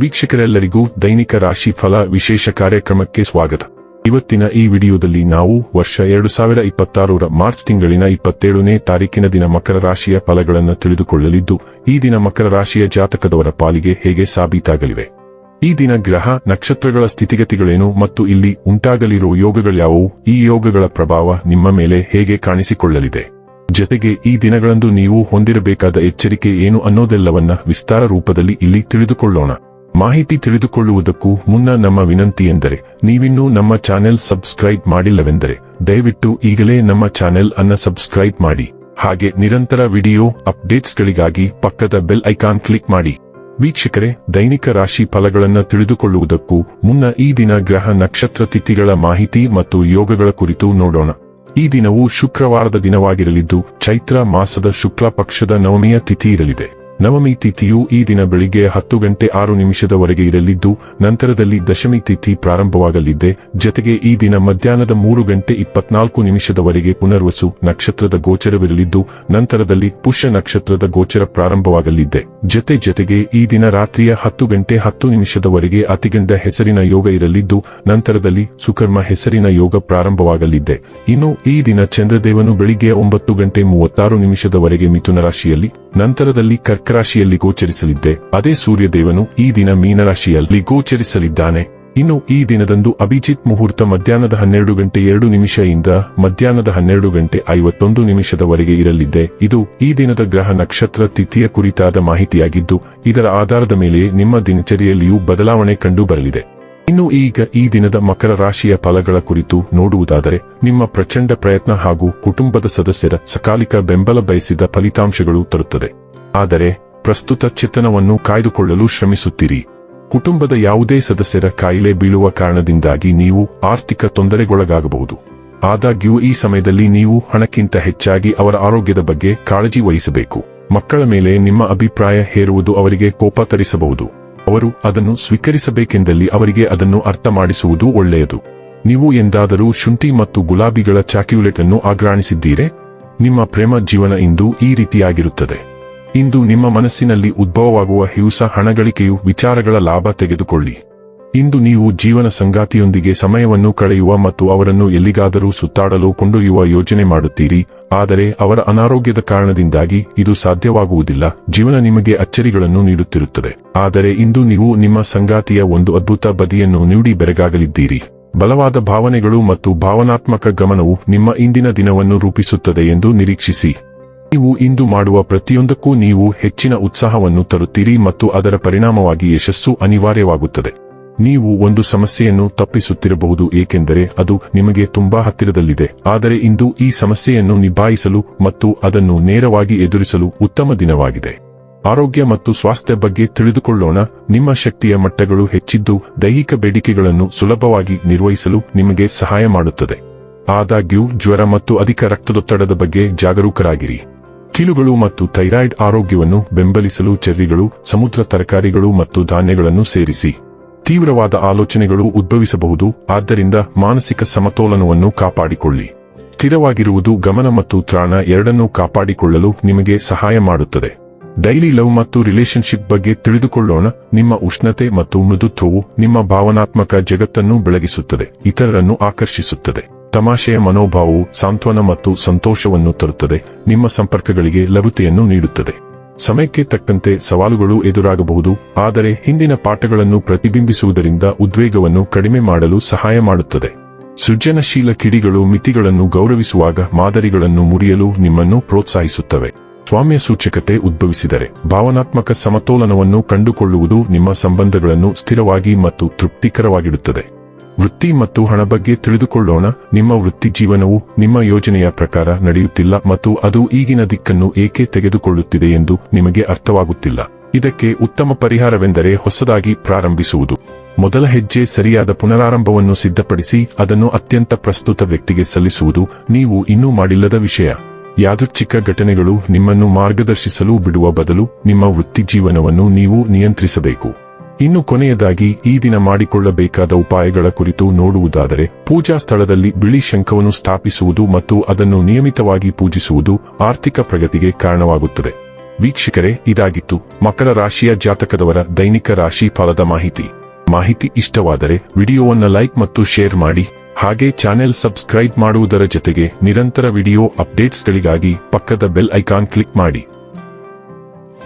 ವೀಕ್ಷಕರೆಲ್ಲರಿಗೂ ದೈನಿಕ ರಾಶಿ ಫಲ ವಿಶೇಷ ಕಾರ್ಯಕ್ರಮಕ್ಕೆ ಸ್ವಾಗತ. ಇವತ್ತಿನ ಈ ವಿಡಿಯೋದಲ್ಲಿ ನಾವು ವರ್ಷ 2026ರ ಮಾರ್ಚ್ ತಿಂಗಳಿನ 27ನೇ ತಾರೀಕಿನ ದಿನ ಮಕರ ರಾಶಿಯ ಫಲಗಳನ್ನು ತಿಳಿದುಕೊಳ್ಳಲಿದ್ದು, ಈ ದಿನ ಮಕರ ರಾಶಿಯ ಜಾತಕದವರ ಪಾಲಿಗೆ ಹೇಗೆ ಸಾಬೀತಾಗಲಿವೆ, ಈ ದಿನ ಗ್ರಹ ನಕ್ಷತ್ರಗಳ ಸ್ಥಿತಿಗತಿಗಳೇನು ಮತ್ತು ಇಲ್ಲಿ ಉಂಟಾಗಲಿರುವ ಯೋಗಗಳ್ಯಾವುವು, ಈ ಯೋಗಗಳ ಪ್ರಭಾವ ನಿಮ್ಮ ಮೇಲೆ ಹೇಗೆ ಕಾಣಿಸಿಕೊಳ್ಳಲಿದೆ, ಜತೆಗೆ ಈ ದಿನಗಳಂದು ನೀವು ಹೊಂದಿರಬೇಕಾದ ಎಚ್ಚರಿಕೆ ಏನು ಅನ್ನೋದೆಲ್ಲವನ್ನ ವಿಸ್ತಾರ ರೂಪದಲ್ಲಿ ಇಲ್ಲಿ ತಿಳಿದುಕೊಳ್ಳೋಣ. ಮಾಹಿತಿ ತಿಳಿದುಕೊಳ್ಳುವುದಕ್ಕೂ ಮುನ್ನ ನಮ್ಮ ವಿನಂತಿ ಎಂದರೆ, ನೀವಿನ್ನೂ ನಮ್ಮ ಚಾನೆಲ್ ಸಬ್ಸ್ಕ್ರೈಬ್ ಮಾಡಿಲ್ಲವೆಂದರೆ ದಯವಿಟ್ಟು ಈಗಲೇ ನಮ್ಮ ಚಾನೆಲ್ ಅನ್ನ ಸಬ್ಸ್ಕ್ರೈಬ್ ಮಾಡಿ. ಹಾಗೆ ನಿರಂತರ ವಿಡಿಯೋ ಅಪ್ಡೇಟ್ಸ್ಗಳಿಗಾಗಿ ಪಕ್ಕದ ಬೆಲ್ ಐಕಾನ್ ಕ್ಲಿಕ್ ಮಾಡಿ. ವೀಕ್ಷಕರೇ, ದೈನಿಕ ರಾಶಿ ಫಲಗಳನ್ನು ತಿಳಿದುಕೊಳ್ಳುವುದಕ್ಕೂ ಮುನ್ನ ಈ ದಿನ ಗ್ರಹ ನಕ್ಷತ್ರ ತಿಥಿಗಳ ಮಾಹಿತಿ ಮತ್ತು ಯೋಗಗಳ ಕುರಿತು ನೋಡೋಣ. ಈ ದಿನವು ಶುಕ್ರವಾರದ ದಿನವಾಗಿರಲಿದ್ದು, ಚೈತ್ರ ಮಾಸದ ಶುಕ್ಲ ಪಕ್ಷದ ನವಮಿಯ ತಿಥಿ ಇರಲಿದೆ. ನವಮಿ ತಿಥಿಯು ಈ ದಿನ ಬೆಳಿಗ್ಗೆ 10 ಗಂಟೆ 6 ನಿಮಿಷದವರೆಗೆ ಇರಲಿದ್ದು, ನಂತರದಲ್ಲಿ ದಶಮಿ ತಿಥಿ ಪ್ರಾರಂಭವಾಗಲಿದೆ. ಜತೆಗೆ ಈ ದಿನ ಮಧ್ಯಾಹ್ನದ 3 ಗಂಟೆ 24 ನಿಮಿಷದವರೆಗೆ ಪುನರ್ವಸು ನಕ್ಷತ್ರದ ಗೋಚರವಿರಲಿದ್ದು, ನಂತರದಲ್ಲಿ ಪುಷ್ಯ ನಕ್ಷತ್ರದ ಗೋಚರ ಪ್ರಾರಂಭವಾಗಲಿದೆ. ಜತೆಗೆ ಈ ದಿನ ರಾತ್ರಿಯ 10 ಗಂಟೆ 10 ನಿಮಿಷದವರೆಗೆ ಅತಿಗಂಡ ಹೆಸರಿನ ಯೋಗ ಇರಲಿದ್ದು, ನಂತರದಲ್ಲಿ ಸುಕರ್ಮ ಹೆಸರಿನ ಯೋಗ ಪ್ರಾರಂಭವಾಗಲಿದೆ. ಇನ್ನು ಈ ದಿನ ಚಂದ್ರದೇವನು ಬೆಳಿಗ್ಗೆ 9 ಗಂಟೆ 36 ನಿಮಿಷದವರೆಗೆ ಮಿಥುನ ರಾಶಿಯಲ್ಲಿ, ನಂತರದಲ್ಲಿ ಕರ್ಕರಾಶಿಯಲ್ಲಿ ಗೋಚರಿಸಲಿದ್ದೆ. ಅದೇ ಸೂರ್ಯದೇವನು ಈ ದಿನ ಮೀನರಾಶಿಯಲ್ಲಿ ಗೋಚರಿಸಲಿದ್ದಾನೆ. ಇನ್ನು ಈ ದಿನದಂದು ಅಭಿಜಿತ್ ಮುಹೂರ್ತ ಮಧ್ಯಾಹ್ನದ 12 ಗಂಟೆ 2 ನಿಮಿಷದಿಂದ ಮಧ್ಯಾಹ್ನದ 12 ಗಂಟೆ 51 ನಿಮಿಷದವರೆಗೆ ಇರಲಿದೆ. ಇದು ಈ ದಿನದ ಗ್ರಹ ನಕ್ಷತ್ರ ತಿಥಿಯ ಕುರಿತಾದ ಮಾಹಿತಿಯಾಗಿದ್ದು, ಇದರ ಆಧಾರದ ಮೇಲೆ ನಿಮ್ಮ ದಿನಚರಿಯಲ್ಲಿಯೂ ಬದಲಾವಣೆ ಕಂಡು ಬರಲಿದೆ. ಇನ್ನು ಈಗ ಈ ದಿನದ ಮಕರ ರಾಶಿಯ ಫಲಗಳ ಕುರಿತು ನೋಡುವುದಾದರೆ, ನಿಮ್ಮ ಪ್ರಚಂಡ ಪ್ರಯತ್ನ ಹಾಗೂ ಕುಟುಂಬದ ಸದಸ್ಯರ ಸಕಾಲಿಕ ಬೆಂಬಲ ಬಯಸಿದ ಫಲಿತಾಂಶಗಳು ತರುತ್ತದೆ. ಆದರೆ ಪ್ರಸ್ತುತ ಚಿತ್ತನವನ್ನು ಕಾಯ್ದುಕೊಳ್ಳಲು ಶ್ರಮಿಸುತ್ತೀರಿ. ಕುಟುಂಬದ ಯಾವುದೇ ಸದಸ್ಯರ ಕಾಯಿಲೆ ಬೀಳುವ ಕಾರಣದಿಂದಾಗಿ ನೀವು ಆರ್ಥಿಕ ತೊಂದರೆಗೊಳಗಾಗಬಹುದು. ಆದಾಗ್ಯೂ ಈ ಸಮಯದಲ್ಲಿ ನೀವು ಹಣಕ್ಕಿಂತ ಹೆಚ್ಚಾಗಿ ಅವರ ಆರೋಗ್ಯದ ಬಗ್ಗೆ ಕಾಳಜಿ ವಹಿಸಬೇಕು. ಮಕ್ಕಳ ಮೇಲೆ ನಿಮ್ಮ ಅಭಿಪ್ರಾಯ ಹೇರುವುದು ಅವರಿಗೆ ಕೋಪ ತರಿಸಬಹುದು. ಅವರು ಅದನ್ನು ಸ್ವೀಕರಿಸಬೇಕೆಂದಲ್ಲಿ ಅವರಿಗೆ ಅದನ್ನು ಅರ್ಥ ಮಾಡಿಸುವುದು ಒಳ್ಳೆಯದು. ನೀವು ಎಂದಾದರೂ ಶುಂಠಿ ಮತ್ತು ಗುಲಾಬಿಗಳ ಚಾಕ್ಯುಲೇಟ್ ಅನ್ನು ಆಘ್ರಾಣಿಸಿದ್ದೀರೇ? ನಿಮ್ಮ ಪ್ರೇಮ ಜೀವನ ಇಂದು ಈ ರೀತಿಯಾಗಿರುತ್ತದೆ. ಇಂದು ನಿಮ್ಮ ಮನಸ್ಸಿನಲ್ಲಿ ಉದ್ಭವವಾಗುವ ಹಿಂಸ ಹಣಗಳಿಕೆಯು ವಿಚಾರಗಳ ಲಾಭ ತೆಗೆದುಕೊಳ್ಳಿ. ಇಂದು ನೀವು ಜೀವನ ಸಂಗಾತಿಯೊಂದಿಗೆ ಸಮಯವನ್ನು ಕಳೆಯುವ ಮತ್ತು ಅವರನ್ನು ಎಲ್ಲಿಗಾದರೂ ಸುತ್ತಾಡಲು ಕೊಂಡೊಯ್ಯುವ ಯೋಜನೆ ಮಾಡುತ್ತೀರಿ. ಆದರೆ ಅವರ ಅನಾರೋಗ್ಯದ ಕಾರಣದಿಂದಾಗಿ ಇದು ಸಾಧ್ಯವಾಗುವುದಿಲ್ಲ. ಜೀವನ ನಿಮಗೆ ಅಚ್ಚರಿಗಳನ್ನು ನೀಡುತ್ತಿರುತ್ತದೆ. ಆದರೆ ಇಂದು ನೀವು ನಿಮ್ಮ ಸಂಗಾತಿಯ ಒಂದು ಅದ್ಭುತ ಬದಿಯನ್ನು ನೀಡಿ ಬೆರಗಾಗಲಿದ್ದೀರಿ. ಬಲವಾದ ಭಾವನೆಗಳು ಮತ್ತು ಭಾವನಾತ್ಮಕ ಗಮನವು ನಿಮ್ಮ ಇಂದಿನ ದಿನವನ್ನು ರೂಪಿಸುತ್ತದೆ ಎಂದು ನಿರೀಕ್ಷಿಸಿ. ನೀವು ಇಂದು ಮಾಡುವ ಪ್ರತಿಯೊಂದಕ್ಕೂ ನೀವು ಹೆಚ್ಚಿನ ಉತ್ಸಾಹವನ್ನು ತರುತ್ತೀರಿ ಮತ್ತು ಅದರ ಪರಿಣಾಮವಾಗಿ ಯಶಸ್ಸು ಅನಿವಾರ್ಯವಾಗುತ್ತದೆ. ನೀವು ಒಂದು ಸಮಸ್ಯೆಯನ್ನು ತಪ್ಪಿಸುತ್ತಿರಬಹುದು, ಏಕೆಂದರೆ ಅದು ನಿಮಗೆ ತುಂಬಾ ಹತ್ತಿರದಲ್ಲಿದೆ. ಆದರೆ ಇಂದು ಈ ಸಮಸ್ಯೆಯನ್ನು ನಿಭಾಯಿಸಲು ಮತ್ತು ಅದನ್ನು ನೇರವಾಗಿ ಎದುರಿಸಲು ಉತ್ತಮ ದಿನವಾಗಿದೆ. ಆರೋಗ್ಯ ಮತ್ತು ಸ್ವಾಸ್ಥ್ಯ ಬಗ್ಗೆ ತಿಳಿದುಕೊಳ್ಳೋಣ. ನಿಮ್ಮ ಶಕ್ತಿಯ ಮಟ್ಟಗಳು ಹೆಚ್ಚಿದ್ದು, ದೈಹಿಕ ಬೇಡಿಕೆಗಳನ್ನು ಸುಲಭವಾಗಿ ನಿರ್ವಹಿಸಲು ನಿಮಗೆ ಸಹಾಯ ಮಾಡುತ್ತದೆ. ಆದಾಗ್ಯೂ ಜ್ವರ ಮತ್ತು ಅಧಿಕ ರಕ್ತದೊತ್ತಡದ ಬಗ್ಗೆ ಜಾಗರೂಕರಾಗಿರಿ. ಕೀಲುಗಳು ಮತ್ತು ಥೈರಾಯ್ಡ್ ಆರೋಗ್ಯವನ್ನು ಬೆಂಬಲಿಸಲು ಚೆರ್ರಿಗಳು, ಸಮುದ್ರ ತರಕಾರಿಗಳು ಮತ್ತು ಧಾನ್ಯಗಳನ್ನು ಸೇರಿಸಿ. ತೀವ್ರವಾದ ಆಲೋಚನೆಗಳು ಉದ್ಭವಿಸಬಹುದು, ಆದ್ದರಿಂದ ಮಾನಸಿಕ ಸಮತೋಲನವನ್ನು ಕಾಪಾಡಿಕೊಳ್ಳಿ. ಸ್ಥಿರವಾಗಿರುವುದು ಗಮನ ಮತ್ತು ತ್ರಾಣ ಎರಡನ್ನೂ ಕಾಪಾಡಿಕೊಳ್ಳಲು ನಿಮಗೆ ಸಹಾಯ ಮಾಡುತ್ತದೆ. ಡೈಲಿ ಲವ್ ಮತ್ತು ರಿಲೇಶನ್ಶಿಪ್ ಬಗ್ಗೆ ತಿಳಿದುಕೊಳ್ಳೋಣ. ನಿಮ್ಮ ಉಷ್ಣತೆ ಮತ್ತು ಮೃದುತ್ವವು ನಿಮ್ಮ ಭಾವನಾತ್ಮಕ ಜಗತ್ತನ್ನು ಬೆಳಗಿಸುತ್ತದೆ, ಇತರರನ್ನು ಆಕರ್ಷಿಸುತ್ತದೆ. ತಮಾಷೆಯ ಮನೋಭಾವವು ಸಾಂತ್ವನ ಮತ್ತು ಸಂತೋಷವನ್ನು ತರುತ್ತದೆ, ನಿಮ್ಮ ಸಂಪರ್ಕಗಳಿಗೆ ಲಘುತೆಯನ್ನು ನೀಡುತ್ತದೆ. ಸಮಯಕ್ಕೆ ತಕ್ಕಂತೆ ಸವಾಲುಗಳು ಎದುರಾಗಬಹುದು, ಆದರೆ ಹಿಂದಿನ ಪಾಠಗಳನ್ನು ಪ್ರತಿಬಿಂಬಿಸುವುದರಿಂದ ಉದ್ವೇಗವನ್ನು ಕಡಿಮೆ ಮಾಡಲು ಸಹಾಯ ಮಾಡುತ್ತದೆ. ಸೃಜನಶೀಲ ಕಿಡಿಗಳು ಮಿತಿಗಳನ್ನು ಗೌರವಿಸುವಾಗ ಮಾದರಿಗಳನ್ನು ಮುರಿಯಲು ನಿಮ್ಮನ್ನು ಪ್ರೋತ್ಸಾಹಿಸುತ್ತವೆ. ಸ್ವಾಮ್ಯ ಸೂಚಕತೆ ಉದ್ಭವಿಸಿದರೆ ಭಾವನಾತ್ಮಕ ಸಮತೋಲನವನ್ನು ಕಂಡುಕೊಳ್ಳುವುದು ನಿಮ್ಮ ಸಂಬಂಧಗಳನ್ನು ಸ್ಥಿರವಾಗಿ ಮತ್ತು ತೃಪ್ತಿಕರವಾಗಿಡುತ್ತದೆ. ವೃತ್ತಿ ಮತ್ತು ಹಣ ಬಗ್ಗೆ ತಿಳಿದುಕೊಳ್ಳೋಣ. ನಿಮ್ಮ ವೃತ್ತಿ ಜೀವನವು ನಿಮ್ಮ ಯೋಜನೆಯ ಪ್ರಕಾರ ನಡೆಯುತ್ತಿಲ್ಲ ಮತ್ತು ಅದು ಈಗಿನ ದಿಕ್ಕನ್ನು ಏಕೆ ತೆಗೆದುಕೊಳ್ಳುತ್ತಿದೆ ಎಂದು ನಿಮಗೆ ಅರ್ಥವಾಗುತ್ತಿಲ್ಲ. ಇದಕ್ಕೆ ಉತ್ತಮ ಪರಿಹಾರವೆಂದರೆ ಹೊಸದಾಗಿ ಪ್ರಾರಂಭಿಸುವುದು. ಮೊದಲ ಹೆಜ್ಜೆ ಸರಿಯಾದ ಪುನರಾರಂಭವನ್ನು ಸಿದ್ಧಪಡಿಸಿ ಅದನ್ನು ಅತ್ಯಂತ ಪ್ರಸ್ತುತ ವ್ಯಕ್ತಿಗೆ ಸಲ್ಲಿಸುವುದು ನೀವು ಇನ್ನೂ ಮಾಡಿಲ್ಲದ ವಿಷಯ. ಯಾದೃಚ್ಛಿಕ ಘಟನೆಗಳು ನಿಮ್ಮನ್ನು ಮಾರ್ಗದರ್ಶಿಸಲು ಬಿಡುವ ಬದಲು ನಿಮ್ಮ ವೃತ್ತಿ ಜೀವನವನ್ನು ನೀವು ನಿಯಂತ್ರಿಸಬೇಕು. ಇನ್ನು ಕೊನೆಯದಾಗಿ ಈ ದಿನ ಮಾಡಿಕೊಳ್ಳಬೇಕಾದ ಉಪಾಯಗಳ ಕುರಿತು ನೋಡುವುದಾದರೆ, ಪೂಜಾ ಸ್ಥಳದಲ್ಲಿ ಬಿಳಿ ಶಂಖವನ್ನು ಸ್ಥಾಪಿಸುವುದು ಮತ್ತು ಅದನ್ನು ನಿಯಮಿತವಾಗಿ ಪೂಜಿಸುವುದು ಆರ್ಥಿಕ ಪ್ರಗತಿಗೆ ಕಾರಣವಾಗುತ್ತದೆ. ವೀಕ್ಷಕರೇ, ಇದಾಗಿತ್ತು ಮಕರ ರಾಶಿಯ ಜಾತಕದವರ ದೈನಿಕ ರಾಶಿ ಫಲದ ಮಾಹಿತಿ ಇಷ್ಟವಾದರೆ ವಿಡಿಯೋವನ್ನು ಲೈಕ್ ಮತ್ತು ಶೇರ್ ಮಾಡಿ. ಹಾಗೆ ಚಾನೆಲ್ ಸಬ್ಸ್ಕ್ರೈಬ್ ಮಾಡುವುದರ ಜೊತೆಗೆ ನಿರಂತರ ವಿಡಿಯೋ ಅಪ್ಡೇಟ್ಸ್ಗಳಿಗಾಗಿ ಪಕ್ಕದ ಬೆಲ್ ಐಕಾನ್ ಕ್ಲಿಕ್ ಮಾಡಿ.